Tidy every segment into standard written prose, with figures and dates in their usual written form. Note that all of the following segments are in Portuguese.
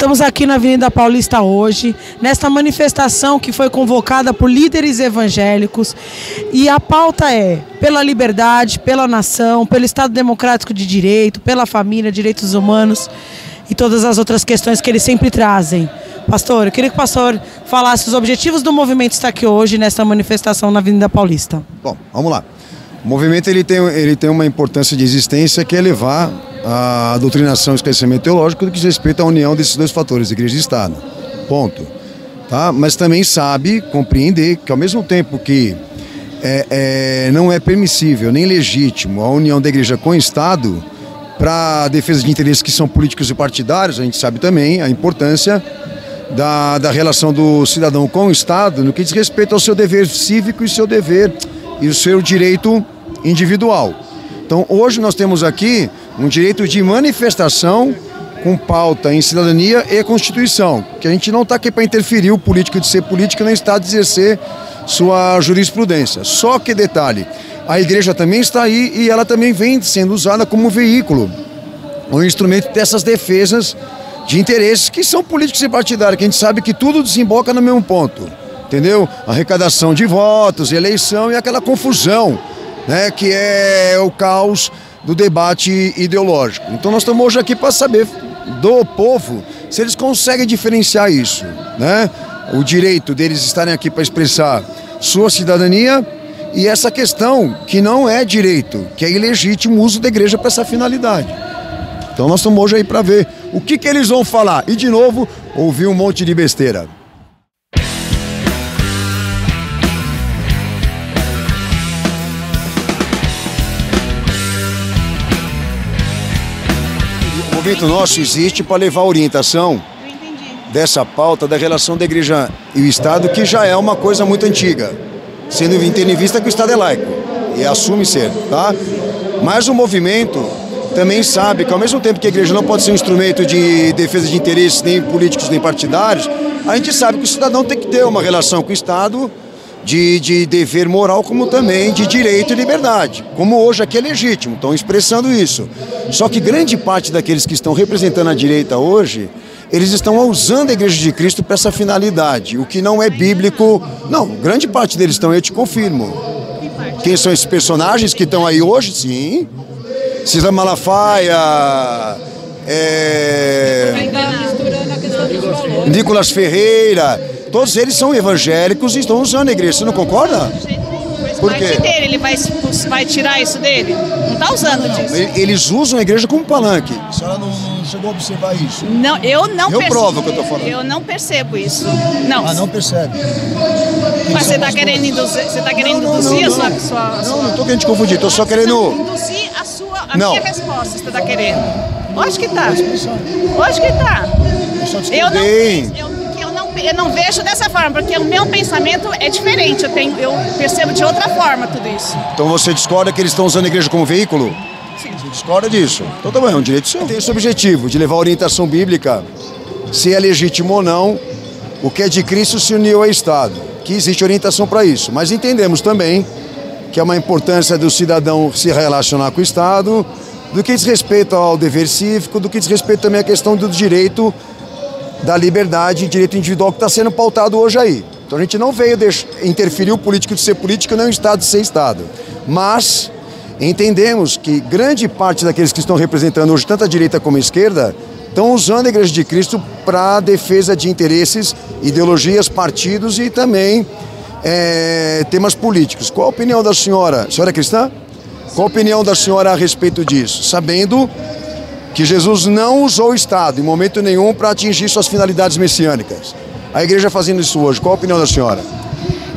Estamos aqui na Avenida Paulista hoje, nesta manifestação que foi convocada por líderes evangélicos, e a pauta é pela liberdade, pela nação, pelo Estado Democrático de Direito, pela família, direitos humanos e todas as outras questões que eles sempre trazem. Pastor, eu queria que o pastor falasse os objetivos do movimento estar aqui hoje nesta manifestação na Avenida Paulista. Bom, vamos lá. O movimento ele tem uma importância de existência, que é levar a doutrinação e esclarecimento teológico do que diz respeito à união desses dois fatores, igreja e Estado. Ponto. Tá? Mas também sabe compreender que, ao mesmo tempo que não é permissível nem legítimo a união da igreja com o Estado para a defesa de interesses que são políticos e partidários, a gente sabe também a importância da relação do cidadão com o Estado no que diz respeito ao seu dever cívico e seu dever e o seu direito individual. Então, hoje nós temos aqui um direito de manifestação com pauta em cidadania e Constituição, que a gente não está aqui para interferir o político de ser político nem o Estado de exercer sua jurisprudência. Só que, detalhe, a igreja também está aí e ela também vem sendo usada como veículo, um instrumento dessas defesas de interesses que são políticos e partidários, que a gente sabe que tudo desemboca no mesmo ponto, entendeu? Arrecadação de votos, eleição e aquela confusão, né, que é o caos do debate ideológico. Então nós estamos hoje aqui para saber do povo se eles conseguem diferenciar isso, né? O direito deles estarem aqui para expressar sua cidadania e essa questão que não é direito, que é ilegítimo o uso da igreja para essa finalidade. Então nós estamos hoje aí para ver o que eles vão falar e, de novo, ouvir um monte de besteira. O movimento nosso existe para levar a orientação dessa pauta da relação da igreja e o Estado, que já é uma coisa muito antiga, tendo em vista que o Estado é laico e assume ser, tá? Mas o movimento também sabe que, ao mesmo tempo que a igreja não pode ser um instrumento de defesa de interesses nem políticos nem partidários, a gente sabe que o cidadão tem que ter uma relação com o Estado de dever moral, como também de direito e liberdade, como hoje aqui é legítimo, estão expressando isso. Só que grande parte daqueles que estão representando a direita hoje, eles estão usando a Igreja de Cristo para essa finalidade, o que não é bíblico. Não, grande parte deles estão, eu te confirmo. Quem são esses personagens que estão aí hoje? Sim. César Malafaia, Nicolas Ferreira, todos eles são evangélicos e estão usando a igreja. Você não concorda? Por quê? Ele vai tirar isso dele? Não está usando disso. Eles usam a igreja como palanque. A senhora não chegou a observar isso? Não, eu não percebo. Eu provo o que eu estou falando. Eu não percebo isso. Não. Ah, não percebe? Mas você está querendo induzir, induzir a sua... Não estou querendo te confundir, estou só querendo... Induzir a minha resposta, você está querendo. Lógico que está. Lógico que está. Eu não vejo dessa forma, porque o meu pensamento é diferente, eu percebo de outra forma tudo isso. Então você discorda que eles estão usando a igreja como veículo? Sim. Você discorda disso? Então também é um direito seu. Tem esse objetivo de levar a orientação bíblica, se é legítimo ou não, o que é de Cristo se uniu ao Estado, que existe orientação para isso. Mas entendemos também que é uma importância do cidadão se relacionar com o Estado, do que diz respeito ao dever cívico, do que diz respeito também à questão do direito da liberdade e direito individual que está sendo pautado hoje aí. Então a gente não veio interferir o político de ser político nem o Estado de ser Estado. Mas entendemos que grande parte daqueles que estão representando hoje, tanto a direita como a esquerda, estão usando a Igreja de Cristo para a defesa de interesses, ideologias, partidos e também temas políticos. Qual a opinião da senhora? A senhora é cristã? Qual a opinião da senhora a respeito disso? Sabendo que Jesus não usou o Estado em momento nenhum para atingir suas finalidades messiânicas. A igreja fazendo isso hoje, qual a opinião da senhora?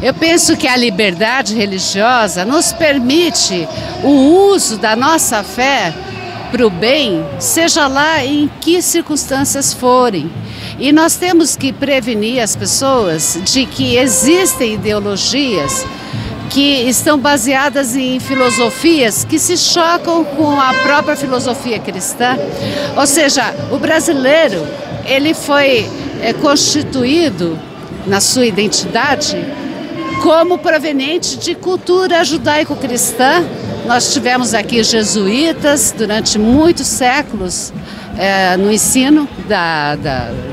Eu penso que a liberdade religiosa nos permite o uso da nossa fé para o bem, seja lá em que circunstâncias forem. E nós temos que prevenir as pessoas de que existem ideologias que estão baseadas em filosofias que se chocam com a própria filosofia cristã. Ou seja, o brasileiro, ele foi constituído na sua identidade como proveniente de cultura judaico-cristã. Nós tivemos aqui jesuítas durante muitos séculos no ensino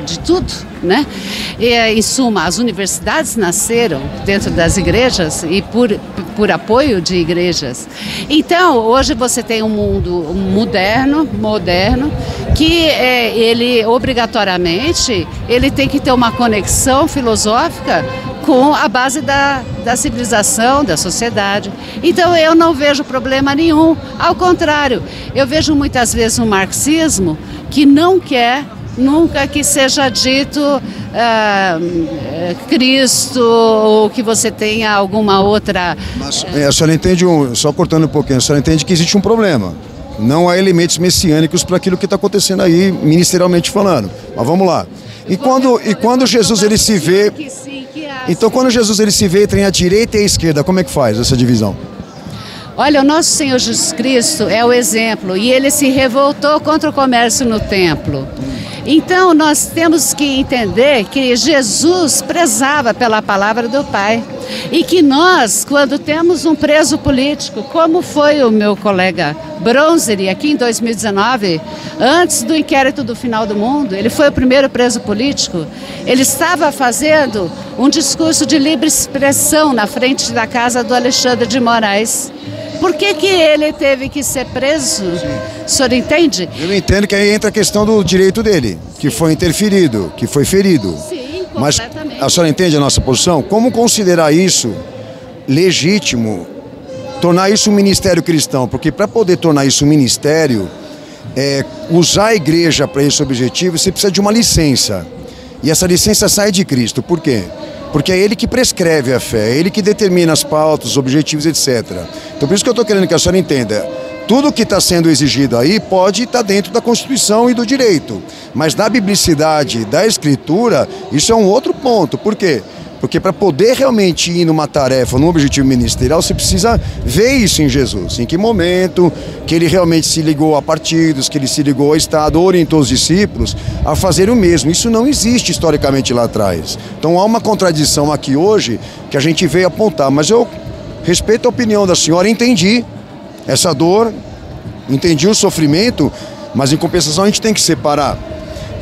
de tudo, né? E, em suma, as universidades nasceram dentro das igrejas e por apoio de igrejas. Então, hoje você tem um mundo moderno, que ele obrigatoriamente ele tem que ter uma conexão filosófica com a base da civilização, da sociedade. Então eu não vejo problema nenhum, ao contrário, eu vejo muitas vezes um marxismo que não quer nunca que seja dito Cristo ou que você tenha alguma outra... Mas a senhora entende, só cortando um pouquinho, a senhora entende que existe um problema. Não há elementos messiânicos para aquilo que está acontecendo aí, ministerialmente falando. Mas vamos lá. E quando Jesus ele se vê... Então, quando Jesus ele se vê entre a direita e a esquerda, como é que faz essa divisão? Olha, o nosso Senhor Jesus Cristo é o exemplo e ele se revoltou contra o comércio no templo. Então, nós temos que entender que Jesus prezava pela palavra do Pai e que nós, quando temos um preso político, como foi o meu colega Bronzeri aqui em 2019, antes do inquérito do Final do Mundo, ele foi o primeiro preso político, ele estava fazendo um discurso de livre expressão na frente da casa do Alexandre de Moraes. Por que ele teve que ser preso? O senhor entende? Eu entendo que aí entra a questão do direito dele, que foi interferido, que foi ferido. Sim, mas completamente. A senhora entende a nossa posição? Como considerar isso legítimo, tornar isso um ministério cristão? Porque para poder tornar isso um ministério, usar a igreja para esse objetivo, você precisa de uma licença. E essa licença sai de Cristo. Por quê? Porque é ele que prescreve a fé, é ele que determina as pautas, os objetivos, etc. Então por isso que eu estou querendo que a senhora entenda. Tudo que está sendo exigido aí pode estar dentro da Constituição e do direito. Mas na biblicidade da Escritura, isso é um outro ponto. Por quê? Porque para poder realmente ir numa tarefa, num objetivo ministerial, você precisa ver isso em Jesus. Em que momento que ele realmente se ligou a partidos, que ele se ligou ao Estado, orientou os discípulos a fazer o mesmo. Isso não existe historicamente lá atrás. Então há uma contradição aqui hoje que a gente veio apontar. Mas eu respeito a opinião da senhora, entendi essa dor, entendi o sofrimento, mas em compensação a gente tem que separar.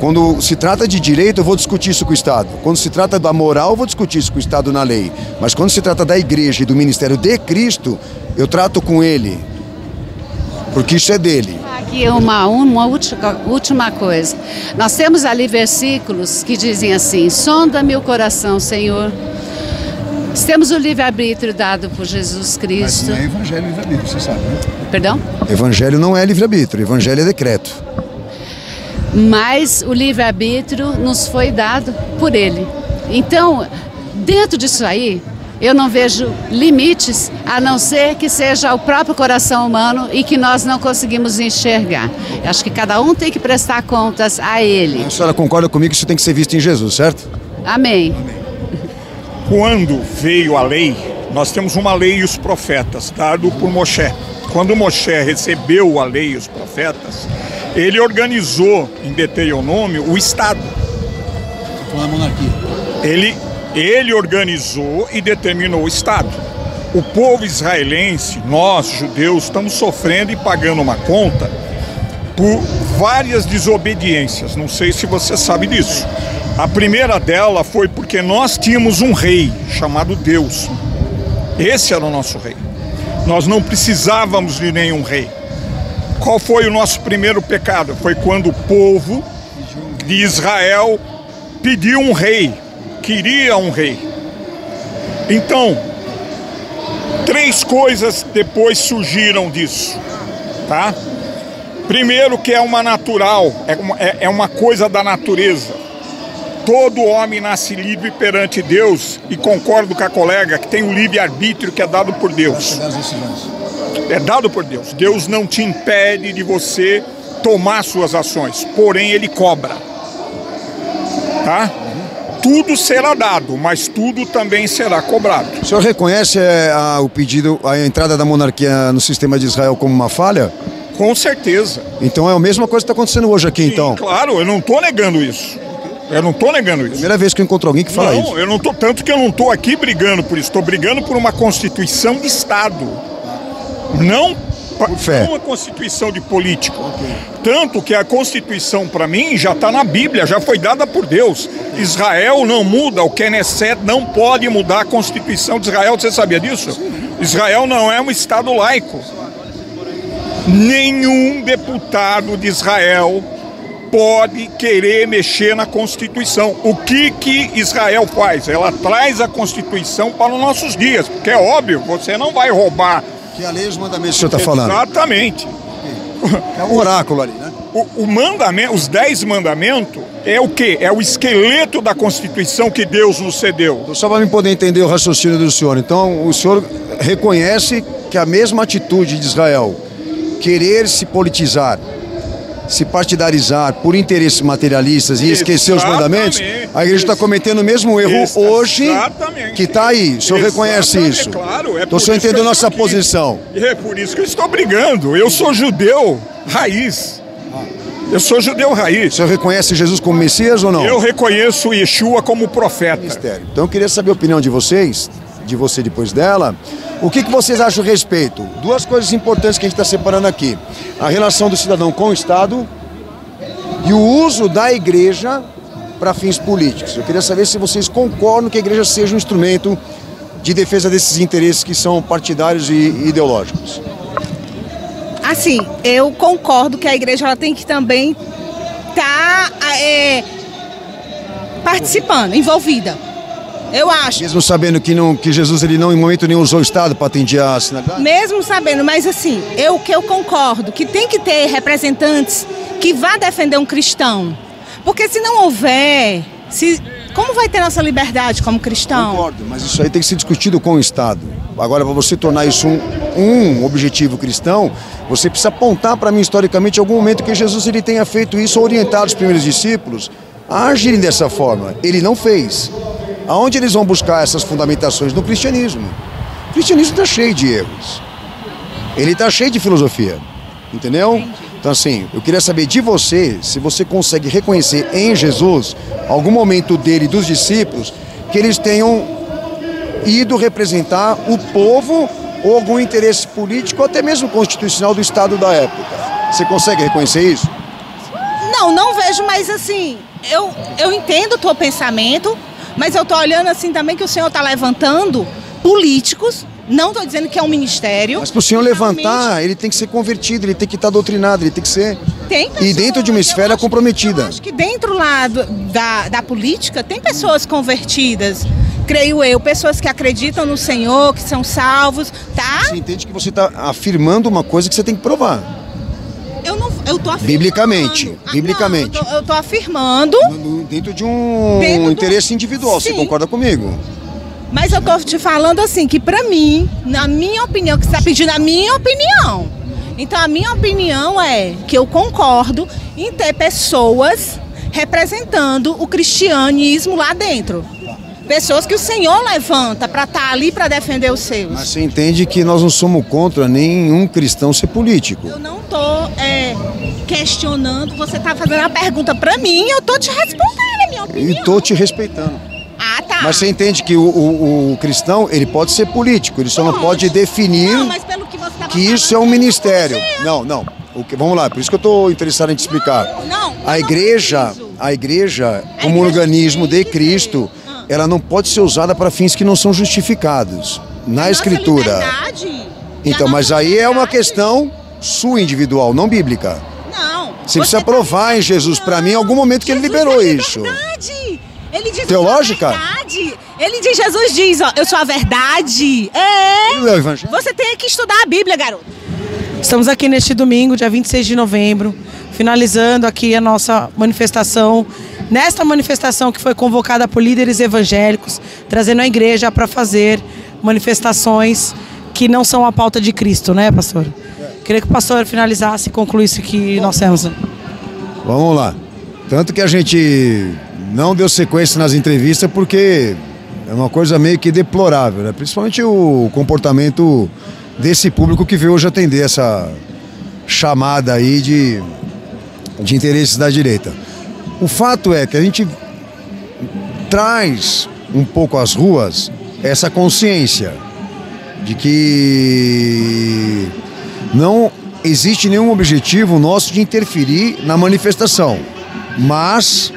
Quando se trata de direito, eu vou discutir isso com o Estado. Quando se trata da moral, eu vou discutir isso com o Estado na lei. Mas quando se trata da igreja e do ministério de Cristo, eu trato com ele, porque isso é dele. Aqui uma última coisa. Nós temos ali versículos que dizem assim: sonda-me o coração, Senhor. Temos o livre-arbítrio dado por Jesus Cristo. Mas não é evangelho livre-arbítrio, você sabe, né? Perdão? Evangelho não é livre-arbítrio, evangelho é decreto. Mas o livre-arbítrio nos foi dado por ele. Então, dentro disso aí, eu não vejo limites, a não ser que seja o próprio coração humano e que nós não conseguimos enxergar. Eu acho que cada um tem que prestar contas a ele. A senhora concorda comigo que isso tem que ser visto em Jesus, certo? Amém. Quando veio a lei, nós temos uma lei e os profetas, dado por Moshe. Quando Moshe recebeu a lei e os profetas, ele organizou em Deuteronômio o Estado. Com a monarquia. Ele organizou e determinou o Estado. O povo israelense, nós, judeus, estamos sofrendo e pagando uma conta por várias desobediências. Não sei se você sabe disso. A primeira dela foi porque nós tínhamos um rei chamado Deus. Esse era o nosso rei. Nós não precisávamos de nenhum rei. Qual foi o nosso primeiro pecado? Foi quando o povo de Israel pediu um rei, queria um rei. Então, 3 coisas depois surgiram disso, tá? Primeiro, que é uma natural, é uma coisa da natureza. Todo homem nasce livre perante Deus, e concordo com a colega que tem o livre-arbítrio que é dado por Deus. É dado por Deus. Deus não te impede de você tomar suas ações, porém ele cobra. Tá? Tudo será dado, mas tudo também será cobrado. O senhor reconhece o pedido, a entrada da monarquia no sistema de Israel como uma falha? Com certeza. Então é a mesma coisa que está acontecendo hoje aqui. Sim, então. Claro, eu não estou negando isso. Eu não estou negando isso. Primeira vez que eu encontro alguém que fala isso. Não, eu não estou, tanto que eu não estou aqui brigando por isso. Estou brigando por uma Constituição de Estado. Não fé. Não uma constituição de político. Tanto que a Constituição, para mim, já está na Bíblia, já foi dada por Deus. Israel não muda, o Knesset não pode mudar a Constituição de Israel. Você sabia disso? Israel não é um Estado laico. Nenhum deputado de Israel pode querer mexer na Constituição. O que Israel faz? Ela traz a Constituição para os nossos dias, porque é óbvio, você não vai roubar. Que a lei e os mandamentos que o senhor está falando. Exatamente. É um oráculo ali, né? O mandamento, os 10 mandamentos, é o quê? É o esqueleto da Constituição que Deus nos cedeu. Só para eu poder entender o raciocínio do senhor. Então, o senhor reconhece que a mesma atitude de Israel, querer se politizar, se partidarizar por interesses materialistas e esquecer os mandamentos, a igreja está cometendo o mesmo erro hoje que está aí. O senhor reconhece isso? Claro, então o senhor entendeu nossa posição. E é por isso que eu estou brigando. Eu sou judeu raiz. Eu sou judeu raiz. O senhor reconhece Jesus como Messias ou não? Eu reconheço Yeshua como profeta. Mistério. Então eu queria saber a opinião de vocês, de você depois dela. O que vocês acham a respeito? Duas coisas importantes que a gente está separando aqui. A relação do cidadão com o Estado e o uso da igreja para fins políticos. Eu queria saber se vocês concordam que a igreja seja um instrumento de defesa desses interesses que são partidários e ideológicos. Assim, eu concordo que a igreja ela tem que também estar participando, envolvida. Eu acho. Mesmo sabendo que Jesus ele não em momento nenhum usou o Estado para atender a sinalidade? Mesmo sabendo, mas assim, eu concordo que tem que ter representantes que vá defender um cristão. Porque se não houver, como vai ter nossa liberdade como cristão? Concordo, mas isso aí tem que ser discutido com o Estado. Agora, para você tornar isso um objetivo cristão, você precisa apontar para mim historicamente algum momento que Jesus ele tenha feito isso ou orientado os primeiros discípulos a agirem dessa forma. Ele não fez. Aonde eles vão buscar essas fundamentações? No cristianismo. O cristianismo está cheio de erros. Ele está cheio de filosofia. Entendeu? Entendi. Então assim, eu queria saber de você, se você consegue reconhecer em Jesus algum momento dele e dos discípulos que eles tenham ido representar o povo ou algum interesse político, ou até mesmo constitucional do Estado da época. Você consegue reconhecer isso? Não vejo, mas assim, eu entendo o teu pensamento, mas eu tô olhando assim também que o senhor está levantando políticos, não estou dizendo que é um ministério. Mas para o senhor levantar, ele tem que ser convertido, ele tem que estar doutrinado, ele tem que ser... E dentro de uma esfera comprometida. Eu acho que dentro lá da política tem pessoas convertidas, creio eu, pessoas que acreditam no Senhor, que são salvos, tá? Você entende que você está afirmando uma coisa que você tem que provar. Eu tô afirmando. Biblicamente. Não, eu tô afirmando. Dentro de um interesse individual, sim. Você concorda comigo? Mas eu tô te falando assim, que pra mim, na minha opinião, que você tá pedindo a minha opinião. Então a minha opinião é que eu concordo em ter pessoas representando o cristianismo lá dentro. Pessoas que o Senhor levanta para estar ali para defender os seus. Mas você entende que nós não somos contra nenhum cristão ser político. Eu não estou questionando, você está fazendo a pergunta para mim, eu estou te respondendo, a minha opinião. E estou te respeitando. Ah, tá. Mas você entende que o cristão, ele pode ser político, ele só não pode definir mas pelo que você que isso é um ministério. Não. Vamos lá, por isso que eu estou interessado em te explicar. A igreja, como um organismo de Cristo, ela não pode ser usada para fins que não são justificados na Escritura. Então, mas aí é uma questão sua individual, não bíblica. Não. Você precisa provar em Jesus para mim em algum momento que ele liberou isso. Ele diz teológica? Jesus diz, ó, eu sou a verdade. É o evangelho. Você tem que estudar a Bíblia, garoto. Estamos aqui neste domingo, dia 26 de novembro, finalizando aqui a nossa manifestação. Nesta manifestação que foi convocada por líderes evangélicos, trazendo a igreja para fazer manifestações que não são a pauta de Cristo, né, pastor? Queria que o pastor finalizasse e concluísse que nós temos. Vamos lá. Tanto que a gente não deu sequência nas entrevistas porque é uma coisa meio que deplorável, né? Principalmente o comportamento desse público que veio hoje atender essa chamada aí de interesses da direita. O fato é que a gente traz um pouco às ruas essa consciência de que Não existe nenhum objetivo nosso de interferir na manifestação, mas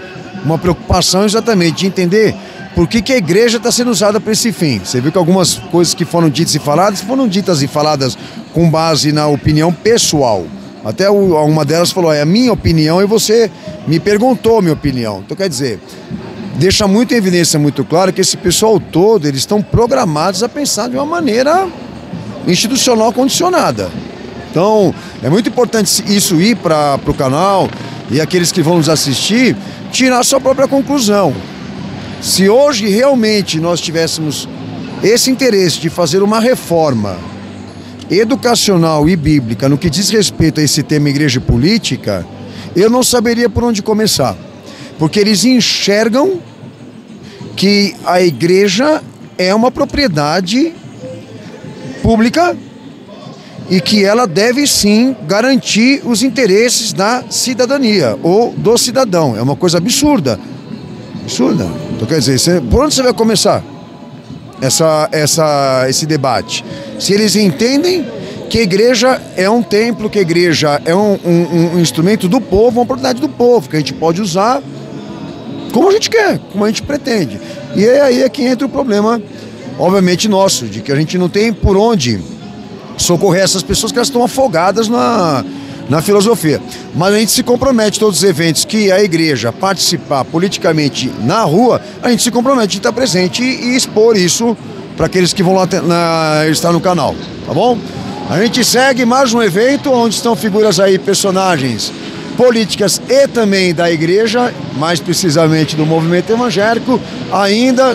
uma preocupação exatamente de entender por que a igreja está sendo usada para esse fim. Você viu que algumas coisas que foram ditas e faladas com base na opinião pessoal. Até uma delas falou, é a minha opinião, e você me perguntou a minha opinião. Então, quer dizer, deixa muito em evidência, muito claro, que esse pessoal todo, eles estão programados a pensar de uma maneira institucional condicionada. Então, é muito importante isso ir para o canal e aqueles que vão nos assistir, tirar a sua própria conclusão. Se hoje realmente nós tivéssemos esse interesse de fazer uma reforma educacional e bíblica no que diz respeito a esse tema igreja e política, eu não saberia por onde começar. Porque eles enxergam que a igreja é uma propriedade pública e que ela deve sim garantir os interesses da cidadania ou do cidadão. É uma coisa absurda. Absurda. Então quer dizer, por onde você vai começar esse debate? Se eles entendem que a igreja é um templo, que a igreja é um instrumento do povo, uma oportunidade do povo, que a gente pode usar como a gente quer, como a gente pretende. E aí é que entra o problema, obviamente, nosso, de que a gente não tem por onde socorrer essas pessoas que elas estão afogadas na filosofia. Mas a gente se compromete, todos os eventos que a igreja participar politicamente na rua, a gente se compromete de estar presente e expor isso para aqueles que vão lá estar no canal, tá bom? A gente segue mais um evento onde estão figuras aí, personagens políticas e também da igreja, mais precisamente do movimento evangélico, ainda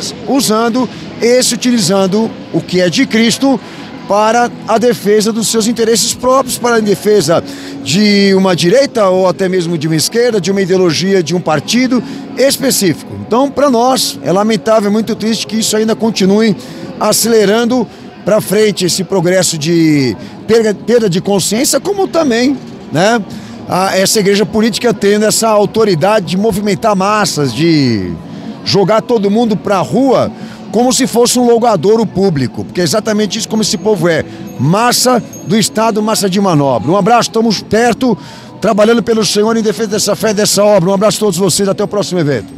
utilizando o que é de Cristo para a defesa dos seus interesses próprios, para a defesa de uma direita ou até mesmo de uma esquerda, de uma ideologia, de um partido específico. Então, para nós, é lamentável, é muito triste que isso ainda continue acelerando para frente esse progresso de perda de consciência, como também, né, essa igreja política tendo essa autoridade de movimentar massas, de jogar todo mundo para a rua como se fosse um logadouro público, porque é exatamente isso como esse povo é, massa do Estado, massa de manobra. Um abraço, estamos perto, trabalhando pelo Senhor em defesa dessa fé e dessa obra. Um abraço a todos vocês, até o próximo evento.